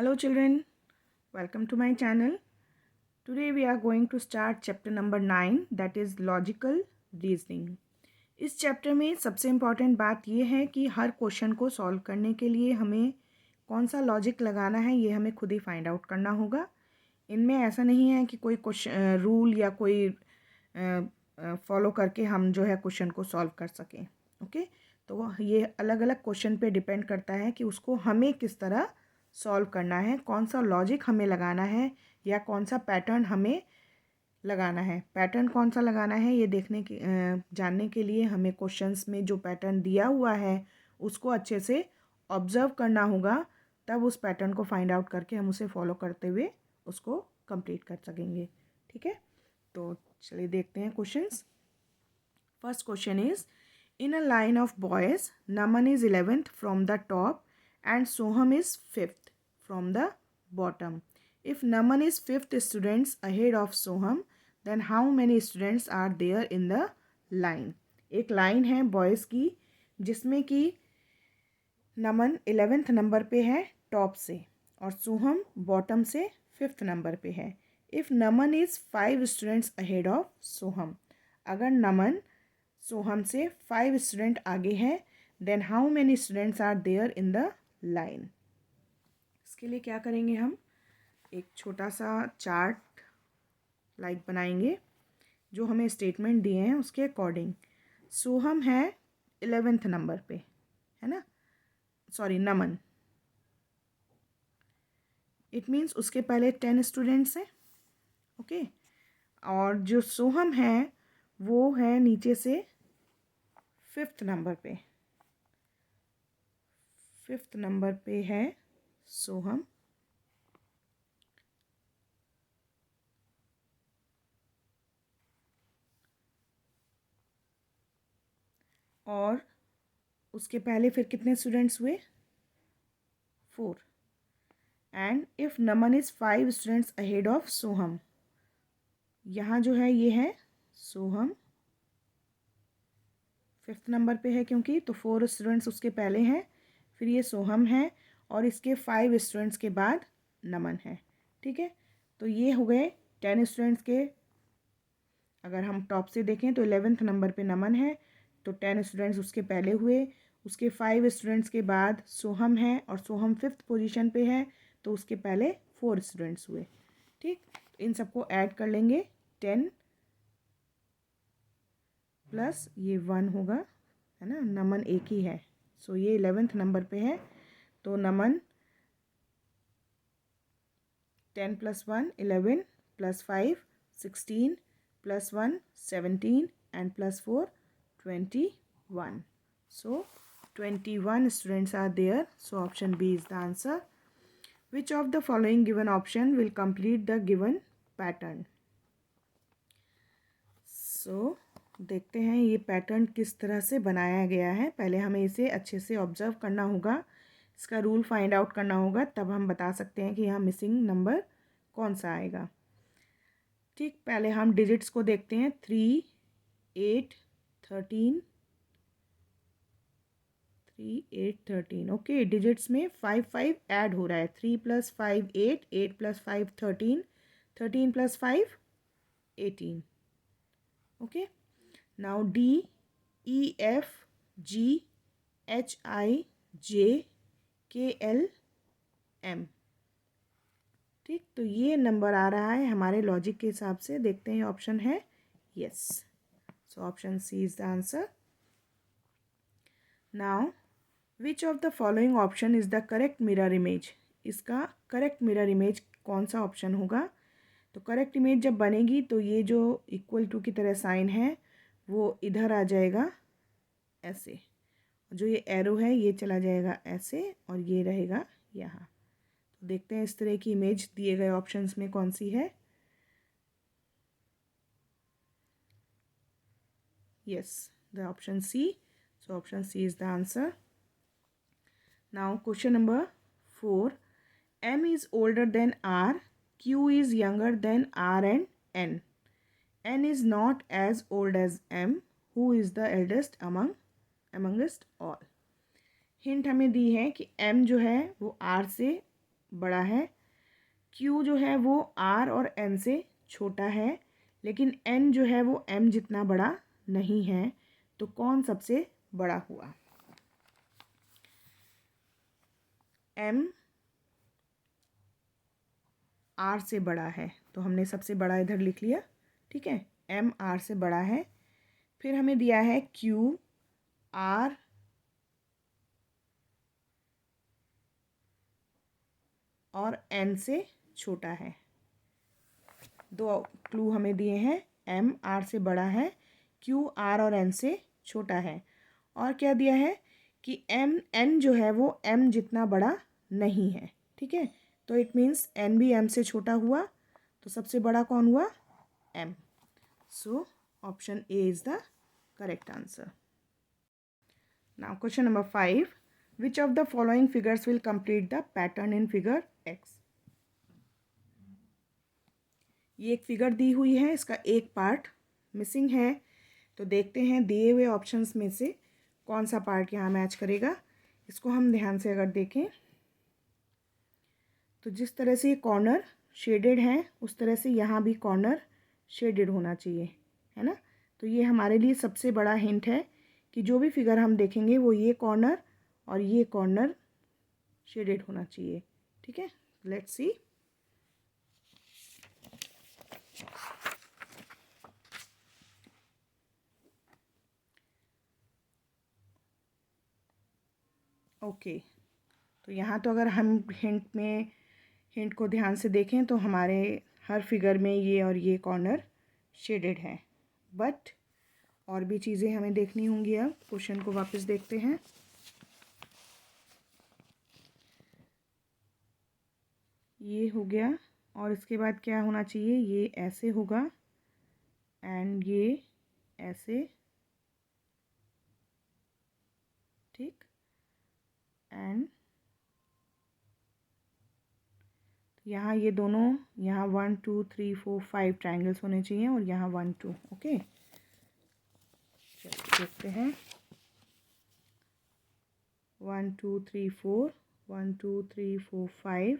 Hello children, welcome to my channel. Today we are going to start chapter number 9 that is logical reasoning. इस chapter में सबसे important बात ये है कि हर क्वेश्चन को सॉल्व करने के लिए हमें कौन सा लॉजिक लगाना है ये हमें खुद ही फाइंड आउट करना होगा. इनमें ऐसा नहीं है कि कोई क्वेश्चन रूल या कोई फॉलो करके हम जो है क्वेश्चन को सॉल्व कर सकें. ओके, तो ये अलग अलग क्वेश्चन पे डिपेंड करता है कि उसको हमें किस तरह सॉल्व करना है, कौन सा लॉजिक हमें लगाना है या कौन सा पैटर्न हमें लगाना है. पैटर्न कौन सा लगाना है ये जानने के लिए हमें क्वेश्चंस में जो पैटर्न दिया हुआ है उसको अच्छे से ऑब्जर्व करना होगा. तब उस पैटर्न को फाइंड आउट करके हम उसे फॉलो करते हुए उसको कंप्लीट कर सकेंगे. ठीक है, तो चलिए देखते हैं questions. First question is in a line of boys Naman is 11th from the top and Soham is 5th from the bottom. If Naman is 5th students ahead of Soham, then how many students are there in the line? एक line है boys की जिसमें कि नमन 11th number पे है top से और सोहम bottom से 5th नंबर पे है. If Naman is 5 students ahead of Soham, अगर नमन सोहम से 5 स्टूडेंट आगे है, then how many students are there in the line. इसके लिए क्या करेंगे, हम एक छोटा सा चार्ट बनाएंगे जो हमें स्टेटमेंट दिए हैं उसके अकॉर्डिंग. सोहम है 11th नंबर पे, है ना, सॉरी नमन. इट मीन्स उसके पहले 10 स्टूडेंट्स हैं. ओके, और जो सोहम है वो है नीचे से 5th नंबर पे. 5th नंबर पे है सोहम. और उसके पहले फिर कितने स्टूडेंट्स हुए, 4. And if Naman is 5 students ahead of Soham, यहाँ जो है ये है सोहम 5th नंबर पे है क्योंकि, तो 4 स्टूडेंट्स उसके पहले हैं, फिर ये सोहम है और इसके 5 स्टूडेंट्स के बाद नमन है. ठीक है, तो ये हो गए 10 स्टूडेंट्स के. अगर हम टॉप से देखें तो 11th नंबर पे नमन है, तो 10 स्टूडेंट्स उसके पहले हुए, उसके 5 स्टूडेंट्स के बाद सोहम है और सोहम 5th पोजीशन पे है, तो उसके पहले 4 स्टूडेंट्स हुए. ठीक, इन सबको ऐड कर लेंगे. 10 प्लस ये 1 होगा, है ना, नमन एक ही है, सो ये 11th नंबर पे है, तो नमन 10 plus 1 11 plus 5 16 plus 1 17 and plus 4 21. So 21 students are there. So option B is the answer. Which of the following given option will complete the given pattern? So देखते हैं ये पैटर्न किस तरह से बनाया गया है. पहले हमें इसे अच्छे से ऑब्जर्व करना होगा, इसका रूल फाइंड आउट करना होगा, तब हम बता सकते हैं कि यहाँ मिसिंग नंबर कौन सा आएगा. ठीक, पहले हम डिजिट्स को देखते हैं. 3 8 13 3 8 13. ओके, डिजिट्स में 5 5 ऐड हो रहा है. 3 plus 5 8 8 plus 5 13 13 plus 5 18. Okay, now D E F G H I J K L M. ठीक, तो ये नंबर आ रहा है हमारे लॉजिक के हिसाब से. देखते हैं ऑप्शन है yes, so option C is the answer. Now which of the following option is the correct mirror image. इसका करेक्ट मिरर इमेज कौन सा ऑप्शन होगा. तो करेक्ट इमेज जब बनेगी तो ये जो इक्वल टू की तरह साइन है वो इधर आ जाएगा ऐसे, जो ये एरो है ये चला जाएगा ऐसे और ये रहेगा यहाँ. तो देखते हैं इस तरह की इमेज दिए गए ऑप्शंस में कौन सी है. Yes, the option C. So option C is the answer. Now question number 4. M is older than R, Q is younger than R and N. N is not as old as M. Who is the eldest amongst all? Hint हमें दी है कि M जो है वो R से बड़ा है, Q जो है वो R और N से छोटा है, लेकिन N जो है वो M जितना बड़ा नहीं है, तो कौन सबसे बड़ा हुआ? M R से बड़ा है, तो हमने सबसे बड़ा इधर लिख लिया, ठीक है। M R से बड़ा है। फिर हमें दिया है Q R और N से छोटा है। दो क्लू हमें दिए हैं, M R से बड़ा है, Q R और N से छोटा है, और क्या दिया है कि N जो है वो M जितना बड़ा नहीं है, ठीक है। तो इट मीन्स N भी M से छोटा हुआ, तो सबसे बड़ा कौन हुआ? M. So option A is the correct answer. Now question number 5. Which of the following figures will complete the pattern in figure X? ये एक फिगर दी हुई है, इसका एक पार्ट मिसिंग है, तो देखते हैं दिए हुए ऑप्शंस में से कौन सा पार्ट यहाँ मैच करेगा। इसको हम ध्यान से अगर देखें तो जिस तरह से ये कॉर्नर शेडेड है, उस तरह से यहाँ भी कॉर्नर शेडेड होना चाहिए, है ना। तो ये हमारे लिए सबसे बड़ा हिंट है कि जो भी फिगर हम देखेंगे वो ये कॉर्नर और ये कॉर्नर शेडेड होना चाहिए, ठीक है। Let's see. ओके, तो यहाँ तो अगर हम हिंट को ध्यान से देखें तो हमारे हर फिगर में ये और ये कॉर्नर शेडेड है, बट और भी चीज़ें हमें देखनी होंगी। अब क्वेश्चन को वापस देखते हैं। ये हो गया, और इसके बाद क्या होना चाहिए? ये ऐसे होगा एंड ये ऐसे, ठीक। एंड यहाँ ये दोनों, यहाँ 1 2 3 4 5 ट्राइंगल्स होने चाहिए, और यहाँ 1 2। ओके, चलिए देखते हैं। 1 2 3 4, 1 2 3 4 5,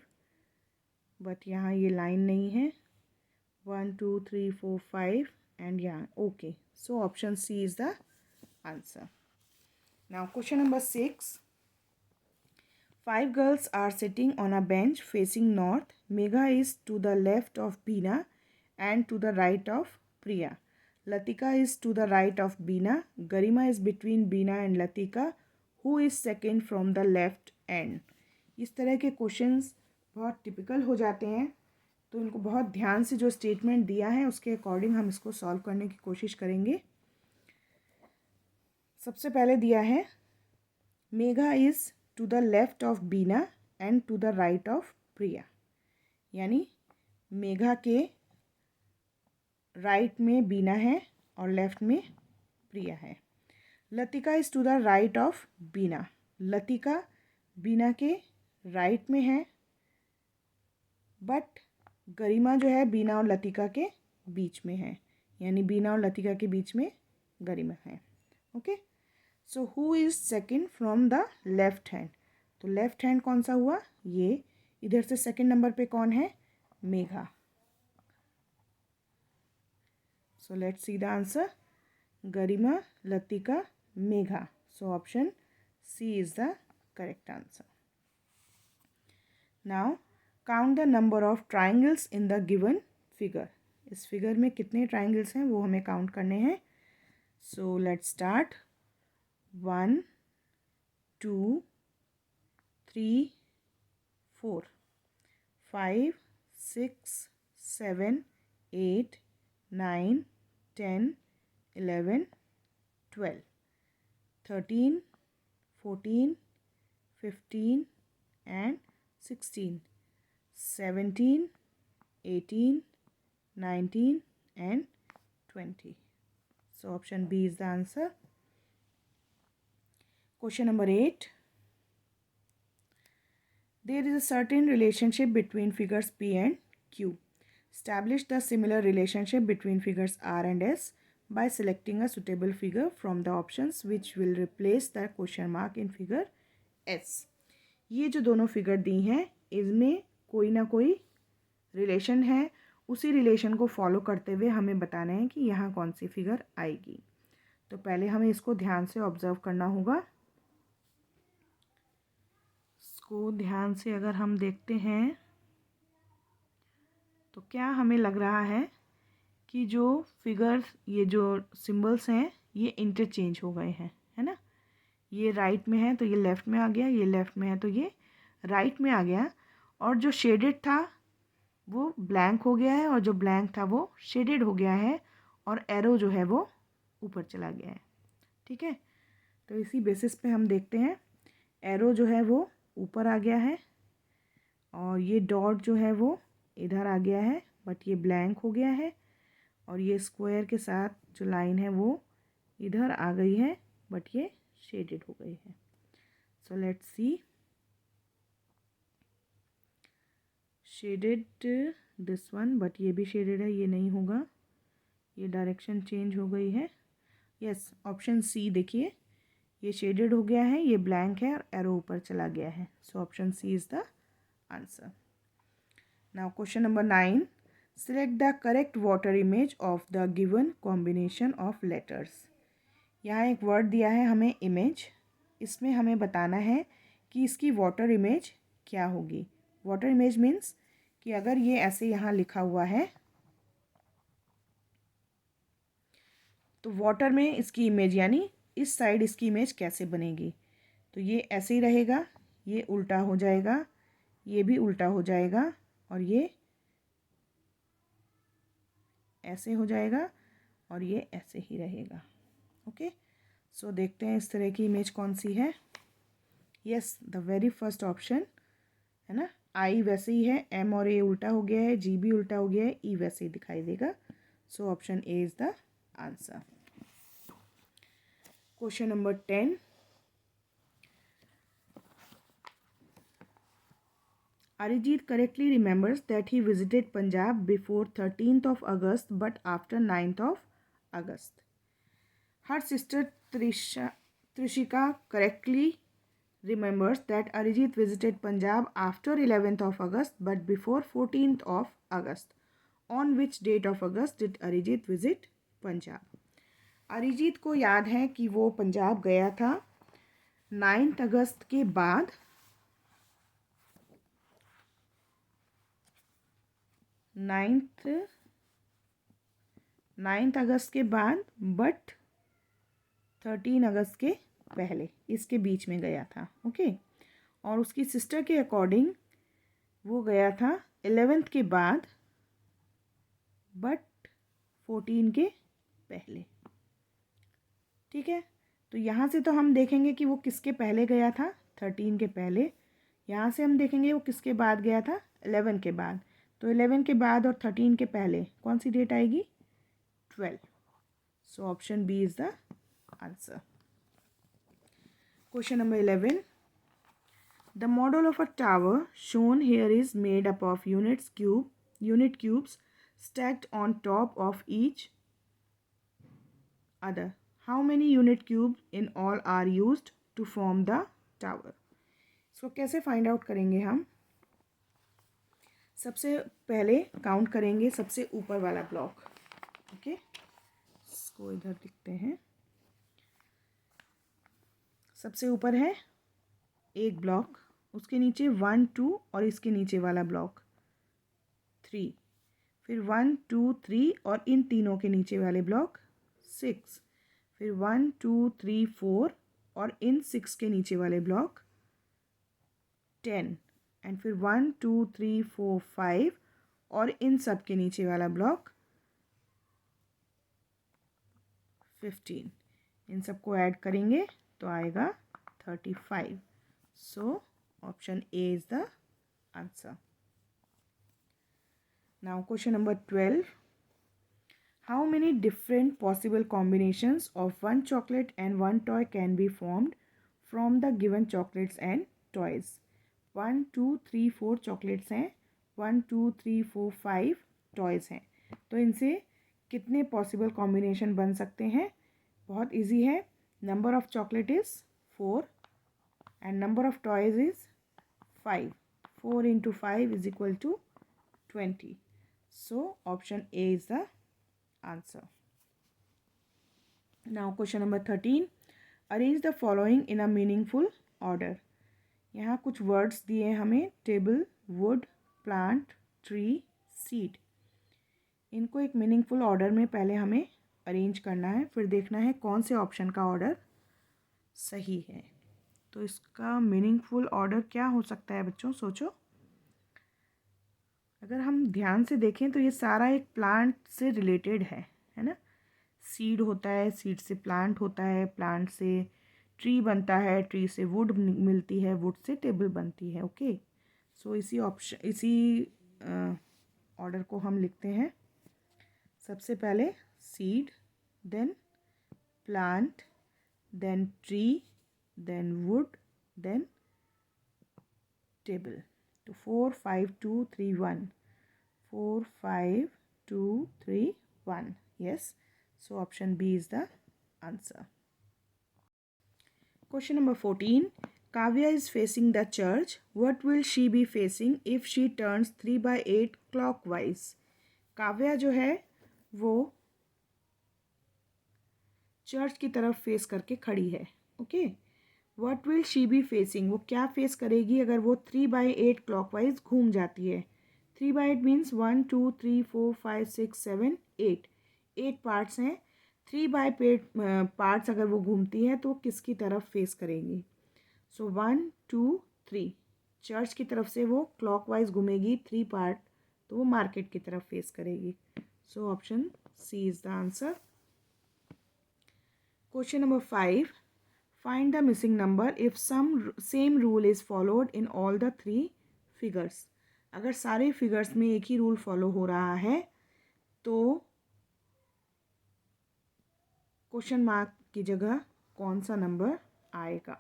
बट यहाँ ये लाइन नहीं है। 1 2 3 4 5 एंड यहाँ। Okay, so option C is the answer. Now question number 6. 5 girls are sitting on a bench facing north. Megha is to the left of Beena and to the right of Priya. Latika is to the right of Beena. Garima is between Beena and Latika. Who is second from the left end? इस तरह के questions बहुत typical हो जाते हैं, तो इनको बहुत ध्यान से जो स्टेटमेंट दिया है उसके अकॉर्डिंग हम इसको सॉल्व करने की कोशिश करेंगे। सबसे पहले दिया है Megha is to the left of Bina and to the right of प्रिया, यानी मेघा के राइट में बीना है और लेफ्ट में प्रिया है। Latika is to the right of Bina, Latika Bina के राइट में है, बट गरिमा जो है बीना और लतिका के बीच में है, यानी बीना और लतिका के बीच में गरिमा है। Okay, so who is second from the left hand? तो लेफ्ट हैंड कौन सा हुआ? ये। इधर से सेकेंड नंबर पे कौन है? Megha. So let's see the answer. Garima, Latika, Megha. So option C is the correct answer. Now count the number of triangles in the given figure. इस फिगर में कितने ट्राइंगल्स हैं वो हमें काउंट करने हैं। So let's start. 1 2 3 4 5 6 7 8 9 10 11 12 13 14 15 and 16 17 18 19 and 20. So option B is the answer. Question number 8. There is a certain relationship between figures P and Q. Establish the similar relationship between figures R and S by selecting a suitable figure from the options which will replace the question mark in figure S. ये जो दोनों figure दी हैं इसमें कोई ना कोई relation है, उसी रिलेशन को फॉलो करते हुए हमें बताना है कि यहाँ कौन सी फिगर आएगी। तो पहले हमें इसको ध्यान से ऑब्जर्व करना होगा। इसको ध्यान से अगर हम देखते हैं तो क्या हमें लग रहा है कि जो फिगर्स, ये जो सिंबल्स हैं ये इंटरचेंज हो गए हैं, है ना। ये राइट में है तो ये लेफ़्ट में आ गया, ये लेफ़्ट में है तो ये राइट में आ गया, और जो शेडेड था वो ब्लैंक हो गया है, और जो ब्लैंक था वो शेडेड हो गया है, और एरो जो है वो ऊपर चला गया है। ठीक है, तो इसी बेसिस पे हम देखते हैं। एरो जो है वो ऊपर आ गया है, और ये डॉट जो है वो इधर आ गया है, बट ये ब्लैंक हो गया है, और ये स्क्वायर के साथ जो लाइन है वो इधर आ गई है, बट ये शेडेड हो गई है। सो let's C, shaded this one, but ये भी शेडेड है, ये नहीं होगा, ये डायरेक्शन चेंज हो गई है। यस, ऑप्शन सी देखिए, ये शेडेड हो गया है, ये ब्लैंक है, और एरो ऊपर चला गया है। So option C is the answer. Now question number 9, select the correct water image of the given combination of letters. यहाँ एक वर्ड दिया है हमें इमेज, इसमें हमें बताना है कि इसकी वाटर इमेज क्या होगी। वाटर इमेज मीन्स कि अगर ये ऐसे यहाँ लिखा हुआ है तो वाटर में इसकी इमेज, यानी इस साइड इसकी इमेज कैसे बनेगी। तो ये ऐसे ही रहेगा, ये उल्टा हो जाएगा, ये भी उल्टा हो जाएगा, और ये ऐसे हो जाएगा, और ये ऐसे ही रहेगा। ओके, सो देखते हैं इस तरह की इमेज कौन सी है। Yes, the very first option है ना, आई वैसे ही है, एम और ए उल्टा हो गया है, जी भी उल्टा हो गया है, ई वैसे ही दिखाई देगा। सो option A is the answer. Question number 10, Arijit correctly remembers that he visited Punjab before 13th of August but after 9th of August. Her sister Trishika correctly remembers that Arijit visited Punjab after 11th of August but before 14th of August. On which date of August did Arijit visit Punjab? Arijit को याद है कि वो पंजाब गया था 9 अगस्त के बाद, 9 अगस्त के बाद, बट 13 अगस्त के पहले, इसके बीच में गया था। ओके, और उसकी सिस्टर के अकॉर्डिंग वो गया था 11th के बाद बट 14 के पहले। ठीक है, तो यहाँ से तो हम देखेंगे कि वो किसके पहले गया था, 13 के पहले। यहाँ से हम देखेंगे वो किसके बाद गया था, 11 के बाद। तो 11 के बाद और 13 के पहले कौन सी डेट आएगी, 12। So option B is the answer. Question number 11, the model of a tower shown here is made up of unit cubes stacked on top of each other. How many unit cubes in all are used to form the tower? इसको कैसे find out करेंगे हम? सबसे पहले count करेंगे सबसे ऊपर वाला ब्लॉक। ओके, इसको इधर लिखते हैं। सबसे ऊपर है एक ब्लॉक, उसके नीचे 1 2 और इसके नीचे वाला ब्लॉक 3, फिर 1 2 3 और इन तीनों के नीचे वाले ब्लॉक 6, फिर 1 2 3 4 और इन 6 के नीचे वाले ब्लॉक 10, एंड फिर 1 2 3 4 5 और इन सब के नीचे वाला ब्लॉक 15। इन सबको ऐड करेंगे तो आएगा 35। सो option A is the answer. Now question number 12, how many different possible combinations of one chocolate and one toy can be formed from the given chocolates and toys? 1 2 3 4 chocolates हैं, 1 2 3 4 5 toys हैं। तो इनसे कितने possible combination बन सकते हैं? बहुत easy है। Number of chocolate is 4 and number of toys is 5। 4 into 5 is equal to 20. So option A is the answer. Now question number 13. Arrange the following in a meaningful order. यहाँ कुछ words दिए हमें, table, would, plant, tree, seed. इनको एक meaningful order में पहले हमें arrange करना है, फिर देखना है कौन से ऑप्शन का ऑर्डर सही है. तो इसका मीनिंगफुल ऑर्डर क्या हो सकता है बच्चों, सोचो. अगर हम ध्यान से देखें तो ये सारा एक प्लांट से रिलेटेड है ना. सीड होता है, सीड से प्लांट होता है, प्लांट से ट्री बनता है, ट्री से वुड मिलती है, वुड से टेबल बनती है. ओके, सो इसी ऑर्डर को हम लिखते हैं. सबसे पहले seed, then plant, then tree, then wood, then table. तो 4 5 2 3 1. 4 5 2 3 1. Yes. So option B is the answer. Question number 14. Kavya is facing the church. What will she be facing if she turns 3/8 clockwise? Kavya जो है वो church की तरफ face करके खड़ी है. Okay, what will she be facing, वो क्या फेस करेगी अगर वो 3/8 क्लॉकवाइज घूम जाती है. 3/8 मीन्स 1 2 3 4 5 6 7 8. 8 पार्ट्स हैं. 3/8 पार्ट्स अगर वो घूमती है तो किसकी तरफ फेस करेंगी. सो 1 2 3 चर्च की तरफ से वो क्लॉकवाइज घूमेगी. 3 पार्ट तो वो मार्केट की तरफ फेस करेगी. So option C is the answer. Question number 5. Find the missing number if same rule is followed in all the 3 figures. अगर सारे फिगर्स में एक ही रूल फॉलो हो रहा है तो क्वेश्चन मार्क की जगह कौन सा नंबर आएगा.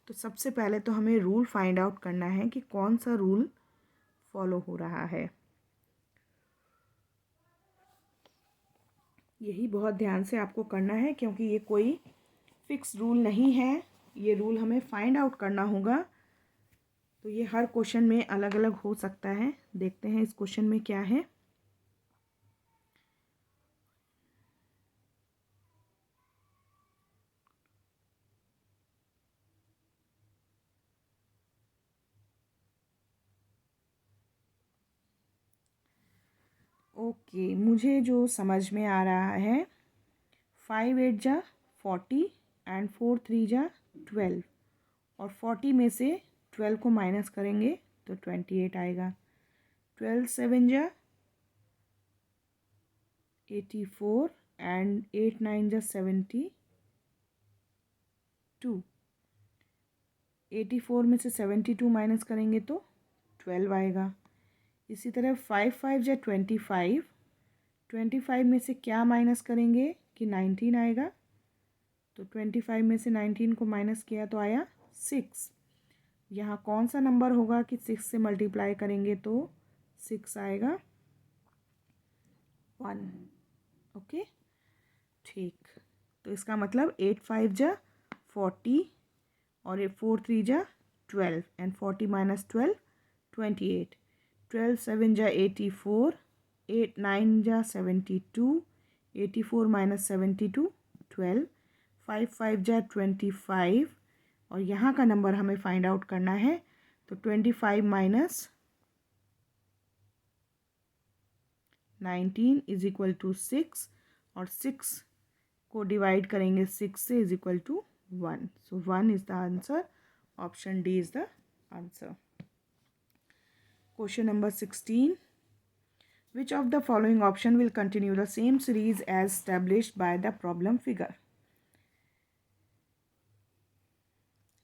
तो सबसे पहले तो हमें रूल फाइंड आउट करना है कि कौन सा रूल फॉलो हो रहा है. यही बहुत ध्यान से आपको करना है क्योंकि ये कोई फिक्स रूल नहीं है. ये रूल हमें फाइंड आउट करना होगा. तो ये हर क्वेश्चन में अलग अलग हो सकता है. देखते हैं इस क्वेश्चन में क्या है. ओके, मुझे जो समझ में आ रहा है 5 8 जा 40 एंड 4 3 जा 12 और 40 में से 12 को माइनस करेंगे तो 28 आएगा. 12 7 जा 84 एंड 8 9 जा 72. 84 में से 72 माइनस करेंगे तो 12 आएगा. इसी तरह 5 5 जा 25. 25 में से क्या माइनस करेंगे कि 19 आएगा. तो 25 में से 19 को माइनस किया तो आया 6. यहाँ कौन सा नंबर होगा कि 6 से मल्टीप्लाई करेंगे तो 6 आएगा 1. ओके, ठीक. तो इसका मतलब 8 5 जा 40 और 4 3 जा 12 एंड 40 माइनस 12 28. 12 7 जा 84. 8 9 जा 72. 84 माइनस 72 12. 5 5 जा 25 और यहाँ का नंबर हमें फाइंड आउट करना है. तो 25 माइनस 19 इज इक्वल टू 6 और 6 को डिवाइड करेंगे 6 से इज इक्वल टू 1. सो 1 is the answer. Option D is the answer. Question number 16. Which of the following option will continue the same series as established by the problem figure?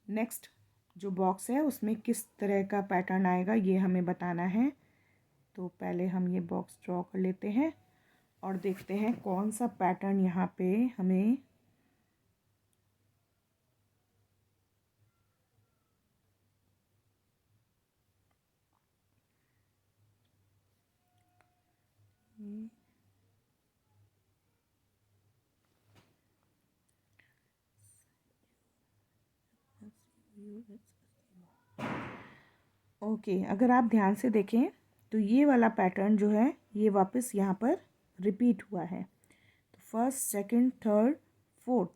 Next जो box है उसमें किस तरह का pattern आएगा ये हमें बताना है. तो पहले हम ये बॉक्स ड्रॉ कर लेते हैं और देखते हैं कौन सा पैटर्न यहाँ पे हमें ओके, अगर आप ध्यान से देखें तो ये वाला पैटर्न जो है ये वापस यहाँ पर रिपीट हुआ है। तो first, second, third, fourth,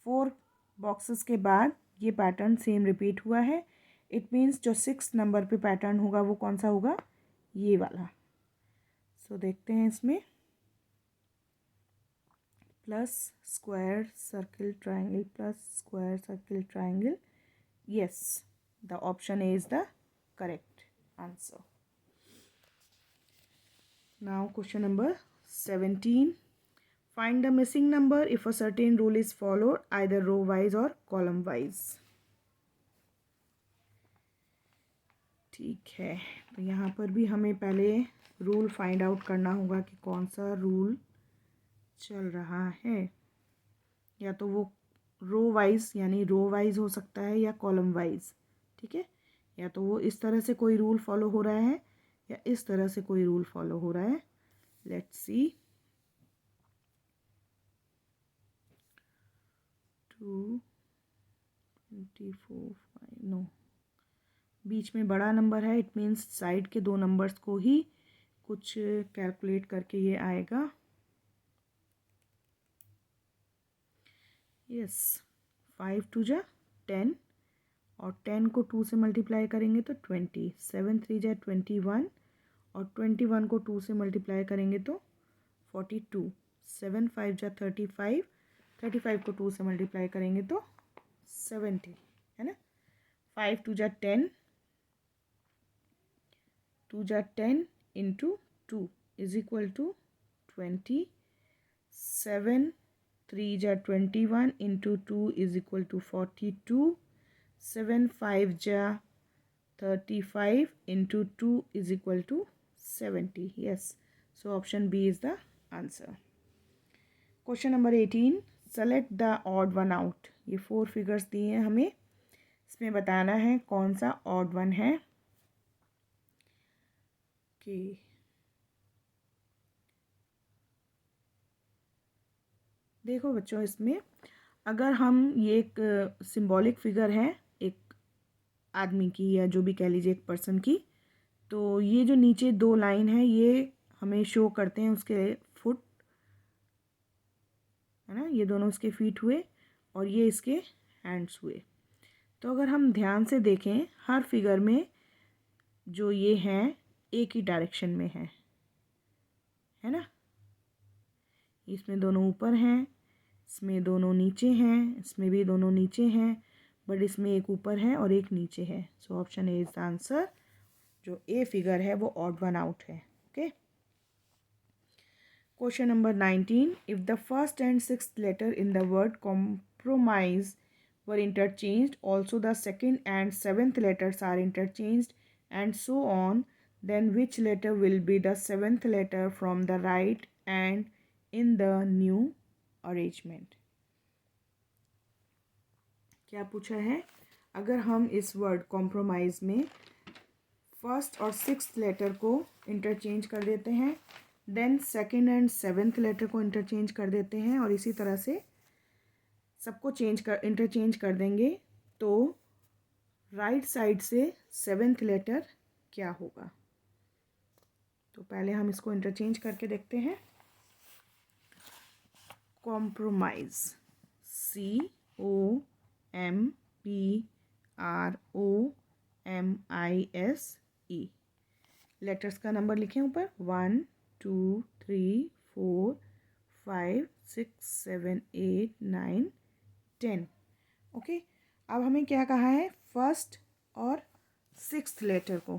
4 boxes के बाद ये पैटर्न सेम रिपीट हुआ है। इट मीन्स जो 6 नंबर पे पैटर्न होगा वो कौन सा होगा, ये वाला। सो देखते हैं इसमें, plus square circle triangle, plus square circle triangle. yes, the option A is the correct answer. Now question number 17, find the missing number if a certain rule is followed either row wise or column wise. ठीक है, तो यहाँ पर भी हमें पहले rule find out करना होगा कि कौन सा रूल चल रहा है। या तो वो रो वाइज यानी रो वाइज हो सकता है या कॉलम वाइज, ठीक है। या तो वो इस तरह से कोई रूल फॉलो हो रहा है या इस तरह से कोई रूल फॉलो हो रहा है। लेट्स सी, 2 24 5, नो, बीच में बड़ा नंबर है, इट मीन्स साइड के 2 नंबर्स को ही कुछ कैलकुलेट करके ये आएगा। यस, 5 2 जा 10 और 10 को 2 से मल्टीप्लाई करेंगे तो 20, 7 3 जा 21 और 21 को 2 से मल्टीप्लाई करेंगे तो 42, 7 5 जा 35, 35 को 2 से मल्टीप्लाई करेंगे तो 70, है ना। 5 2 जा 10, 2 जा 10 इंटू 2 इज इक्वल टू 20, 7 3 जा 21 इंटू 2 इज इक्वल टू 42, 7 5 जा 35 into 2 is equal to 70. Yes, so option B is the answer. Question number 18, select the odd one out. ये 4 फिगर्स दिए हैं हमें, इसमें बताना है कौन सा odd one है। कि देखो बच्चों, इसमें अगर हम ये एक सिंबॉलिक फिगर है एक आदमी की या जो भी कह लीजिए एक पर्सन की, तो ये जो नीचे 2 लाइन है ये हमें शो करते हैं उसके फुट, है ना, ये दोनों उसके फीट हुए और ये इसके हैंड्स हुए। तो अगर हम ध्यान से देखें हर फिगर में जो ये हैं एक ही डायरेक्शन में है ना। इसमें दोनों ऊपर हैं, इसमें दोनों नीचे हैं, इसमें भी दोनों नीचे हैं, बट इसमें एक ऊपर है और एक नीचे है। So option A is the answer. जो ए फिगर है वो ऑड वन आउट है। Okay, question number 19, if the first and sixth letter in the word compromise were interchanged, also the second and seventh letters are interchanged, and so on, then which letter will be the seventh letter from the right and in the new arrangement? क्या पूछा है, अगर हम इस word compromise में first और sixth letter को interchange कर देते हैं, then second and seventh letter को इंटरचेंज कर देते हैं और इसी तरह से सबको इंटरचेंज कर देंगे, तो राइट साइड से सेवेंथ लेटर क्या होगा। तो पहले हम इसको इंटरचेंज करके देखते हैं। कॉम्प्रोमाइज, COMPROMISE, लेटर्स का नंबर लिखें ऊपर, 1 2 3 4 5 6 7 8 9 10। ओके, अब हमें क्या कहा है, फर्स्ट और सिक्स्थ लेटर को,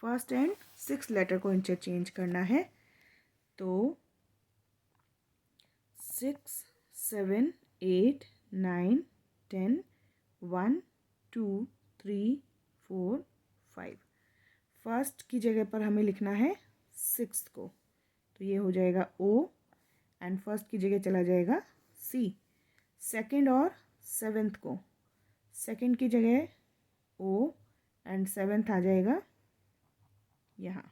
फर्स्ट एंड सिक्स्थ लेटर को इंटरचेंज करना है। तो 6 7 8 9 10 1 2 3 4 5, फर्स्ट की जगह पर हमें लिखना है सिक्स्थ को, तो ये हो जाएगा O एंड फर्स्ट की जगह चला जाएगा C। सेकंड और सेवेंथ को, सेकंड की जगह O एंड सेवेंथ आ जाएगा यहाँ।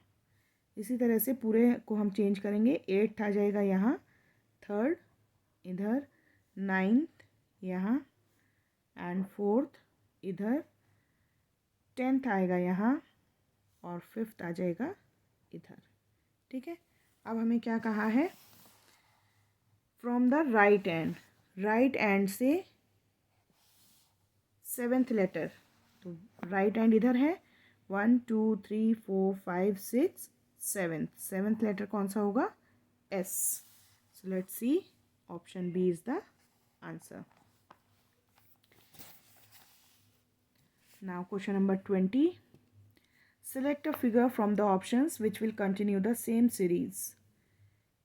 इसी तरह से पूरे को हम चेंज करेंगे, एट्थ आ जाएगा यहाँ, थर्ड इधर, नाइन्थ यहाँ एंड फोर्थ इधर, 10th आएगा यहाँ और 5th आ जाएगा इधर। ठीक है, अब हमें क्या कहा है, from the right and, right and से 7th लेटर, तो राइट एंड इधर है 1 2 3 4 5 6 7th लेटर कौन सा होगा, S. So let's see, option B is the answer. Now question number 20, select a figure from the options which will continue the same series।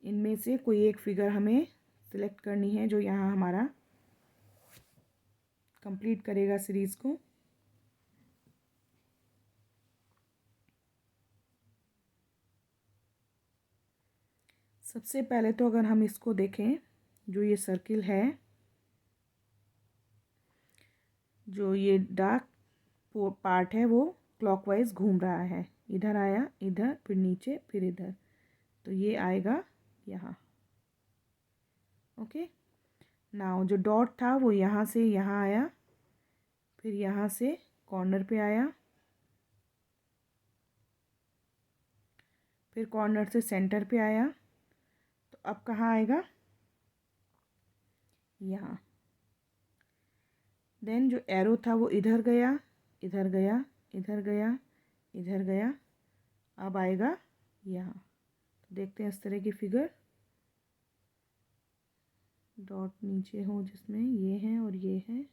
इनमें से कोई एक फिगर हमें सिलेक्ट करनी है जो यहाँ हमारा कंप्लीट करेगा सीरीज को। सबसे पहले तो अगर हम इसको देखें, जो ये सर्किल है, जो ये डार्क पार्ट है वो क्लॉकवाइज घूम रहा है, इधर आया, इधर, फिर नीचे, फिर इधर, तो ये आएगा यहाँ। ओके, नाउ जो डॉट था वो यहाँ से यहाँ आया, फिर यहाँ से कॉर्नर पे आया, फिर कॉर्नर से सेंटर पे आया, तो अब कहाँ आएगा, यहाँ। देन जो एरो था वो इधर गया, इधर गया, इधर गया, इधर गया, अब आएगा यहाँ। तो देखते हैं इस तरह की फिगर, डॉट नीचे हो जिसमें ये है और ये है,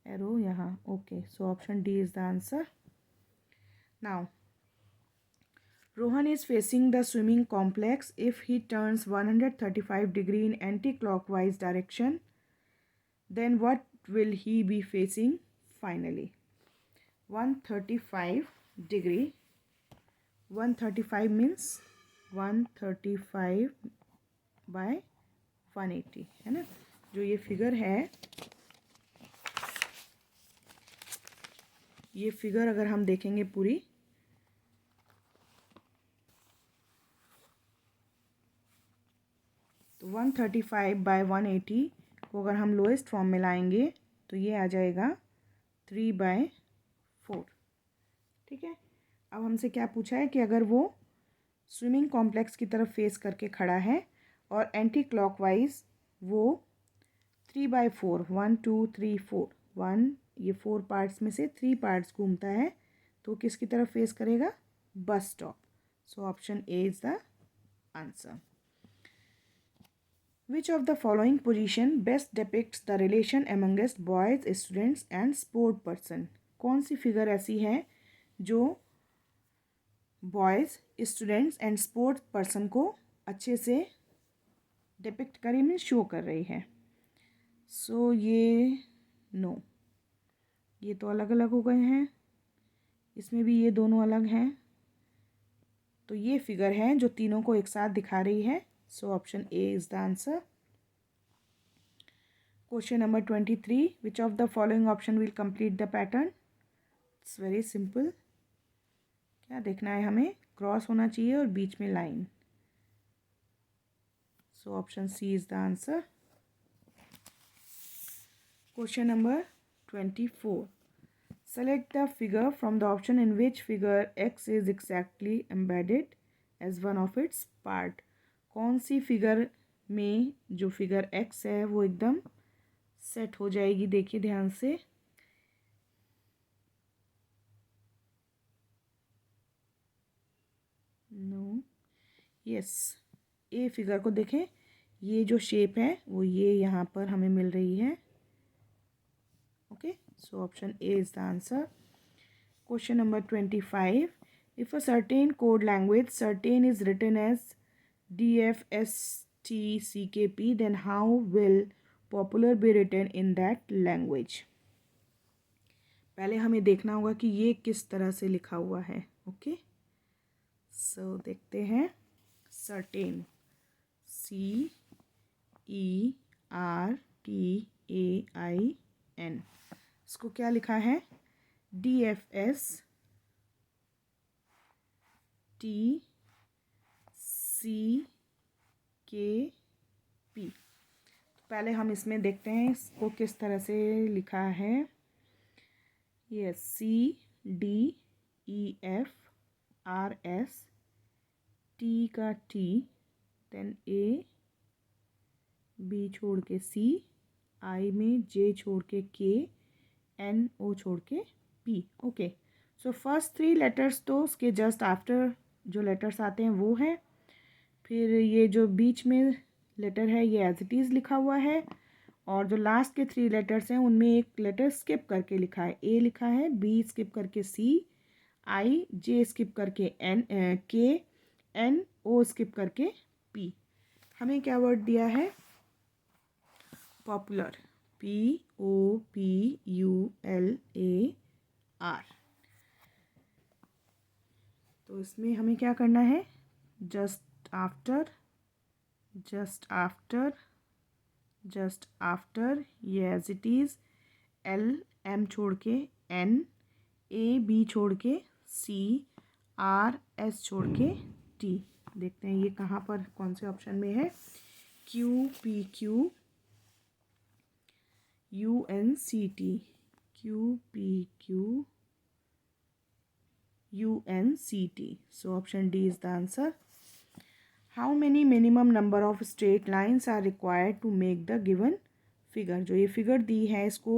एरो यहाँ। Okay, so option D is the answer. Now Rohan is facing the swimming complex. If he turns 135 degree in anti-clockwise direction, then what will he be facing finally? 135 degree, 135 means 135 by 180 है ना। जो ये figure है, ये figure अगर हम देखेंगे पूरी, तो 135 बाय 180 को अगर हम लोएस्ट फॉर्म में लाएंगे तो ये आ जाएगा 3/4। ठीक है, अब हमसे क्या पूछा है कि अगर वो स्विमिंग कॉम्प्लेक्स की तरफ फेस करके खड़ा है और एंटी क्लॉकवाइज वो 3/4, 1 2 3 4, 1, ये 4 पार्ट्स में से 3 पार्ट्स घूमता है, तो किसकी तरफ फेस करेगा, bus stop. So option A is the answer. Which of the following position best depicts the relation amongst boys, students and sport person? कौन सी फिगर ऐसी है जो boys, students and sports person को अच्छे से डिपिक्ट करी में शो कर रही है। सो ये नो, ये तो अलग अलग हो गए हैं, इसमें भी ये दोनों अलग हैं, तो ये फिगर है जो तीनों को एक साथ दिखा रही है। So option A is the answer. Question number 23. Which of the following option will complete the pattern? It's very simple. क्या देखना है हमें, क्रॉस होना चाहिए और बीच में line. So option C is the answer. Question number 24. Select the figure from the option in which figure X is exactly embedded as one of its part. कौन सी figure में जो फिगर एक्स है वो एकदम सेट हो जाएगी, देखिए ध्यान से। नो, यस, ए फिगर को देखें, ये जो शेप है वो ये यहाँ पर हमें मिल रही है। Okay, so option A is the answer. Question number 25. If a certain code language certain is written as DFSTCKP, then how will popular be written in that language? पहले हमें देखना होगा कि ये किस तरह से लिखा हुआ है। ओके, सो देखते हैं। सर्टेन, CERTAIN, इसको क्या लिखा है, DFSTCKP। पहले हम इसमें देखते हैं इसको किस तरह से लिखा है। ये C DEFRS, T का T, देन A, B छोड़ के C, I में J छोड़ के K, N O छोड़ के P. Okay, so first 3 letters तो उसके जस्ट आफ्टर जो लेटर्स आते हैं वो है। फिर ये जो बीच में लेटर है ये एज इट इज़ लिखा हुआ है, और जो लास्ट के 3 लेटर्स हैं उनमें एक लेटर स्किप करके लिखा है, ए लिखा है, बी स्किप करके सी, आई, जे स्किप करके N, K, N, O skip करके पी। हमें क्या वर्ड दिया है? Popular, POPULAR। तो इसमें हमें क्या करना है? Just after, just after, just after, ये as it is, L M छोड़ के N, A B छोड़ के C, R S छोड़ के T। देखते हैं ये कहाँ पर कौन से ऑप्शन में है। Q P Q U N C T, Q P Q U N C T. So option D is the answer. How many minimum number of straight lines are required to make the given figure? जो ये figure दी है इसको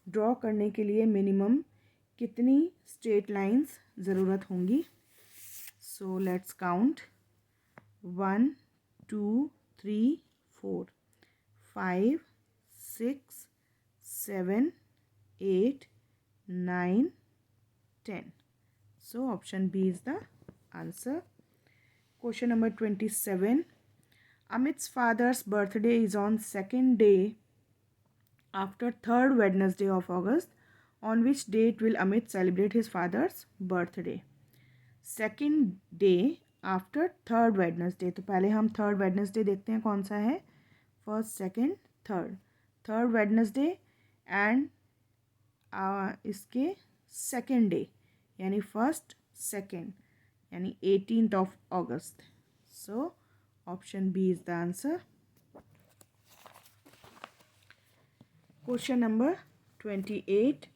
draw करने के लिए minimum कितनी straight lines ज़रूरत होंगी? So let's count, 1 2 3 4 5 6 7 8 9 10. So option B is the answer. Question number 27. Amit's father's birthday is on second day after third Wednesday of August. On which date will Amit celebrate his father's birthday? Second day after third Wednesday. तो पहले हम third Wednesday देखते हैं कौन सा है। First, second, third. Third Wednesday and इसके second day यानी फर्स्ट सेकेंड यानी 18th of August. So option B is the answer. Question number 28.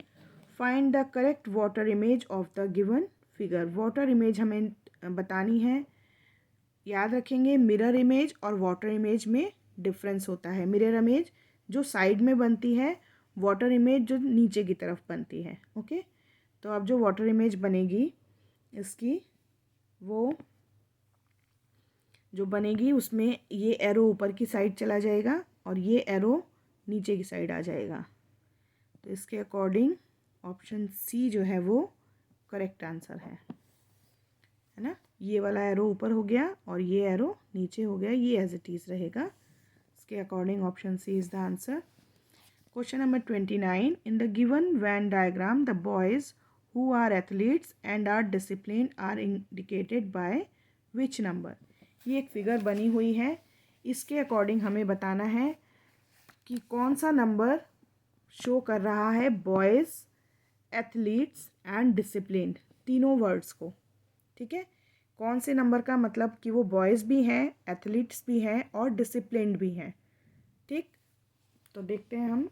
Find the correct water image of the given figure. water image हमें बतानी है। याद रखेंगे mirror image और water image में डिफरेंस होता है। मिरर इमेज जो साइड में बनती है, वाटर इमेज जो नीचे की तरफ बनती है। ओके, तो अब जो वाटर इमेज बनेगी इसकी, वो जो बनेगी उसमें ये एरो ऊपर की साइड चला जाएगा और ये एरो नीचे की साइड आ जाएगा। तो इसके अकॉर्डिंग ऑप्शन सी जो है वो करेक्ट आंसर है ना। ये वाला एरो ऊपर हो गया और ये एरो नीचे हो गया, ये एज इट इज़ रहेगा। इसके according option C is the answer. Question number 29. In the given Venn diagram the boys who are athletes and are disciplined are indicated by which number? ये एक फिगर बनी हुई है, इसके अकॉर्डिंग हमें बताना है कि कौन सा नंबर शो कर रहा है बॉयज़, एथलीट्स एंड डिसिप्लिन्ड, तीनों वर्ड्स को। ठीक है, कौन से नंबर का मतलब कि वो बॉयज़ भी हैं, एथलीट्स भी हैं और डिसिप्लिन्ड भी हैं। ठीक, तो देखते हैं हम।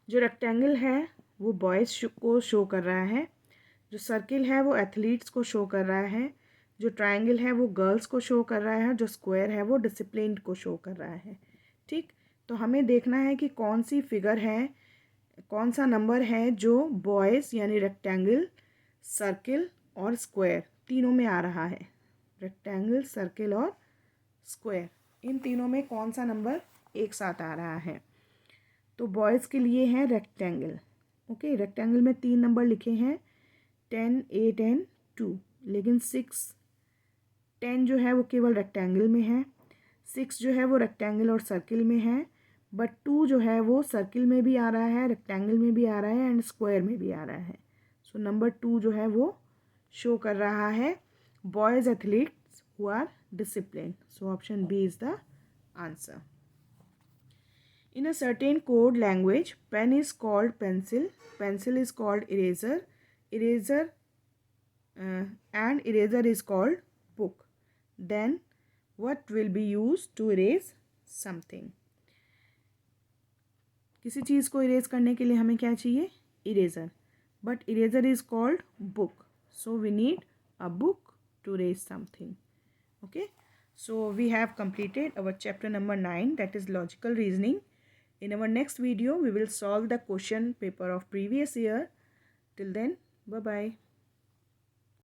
जो रेक्टेंगल है वो बॉयज़ को शो कर रहा है, जो सर्किल है वो एथलीट्स को शो कर रहा है, जो ट्रायंगल है वो गर्ल्स को शो कर रहा है, जो स्क्वायर है वो डिसिप्लिन्ड को शो कर रहा है। ठीक, तो हमें देखना है कि कौन सी फिगर है, कौन सा नंबर है जो बॉयज़ यानी रेक्टेंगल, सर्किल और स्क्वायर तीनों में आ रहा है। रेक्टेंगल, सर्किल और स्क्वायर, इन तीनों में कौन सा नंबर एक साथ आ रहा है? तो बॉयज़ के लिए है रेक्टेंगल। ओके, रेक्टेंगल में 3 नंबर लिखे हैं, 10, 8 एंड 2, लेकिन 10 जो है वो केवल रेक्टेंगल में है, 6 जो है वो रेक्टेंगल और सर्किल में है, बट 2 जो है वो सर्किल में भी आ रहा है, रेक्टेंगल में भी आ रहा है एंड स्क्वायर में भी आ रहा है। सो नंबर 2 जो है वो शो कर रहा है boys athletes who are discipline. So option B is the answer. In a certain code language, pen is called pencil, pencil is called eraser, eraser and eraser is called book. Then what will be used to erase something? किसी चीज़ को erase करने के लिए हमें क्या चाहिए? eraser, but eraser is called book, so we need a book to erase something. Okay, so we have completed our chapter number 9, that is logical reasoning. In our next video we will solve the question paper of previous year. Till then, bye bye.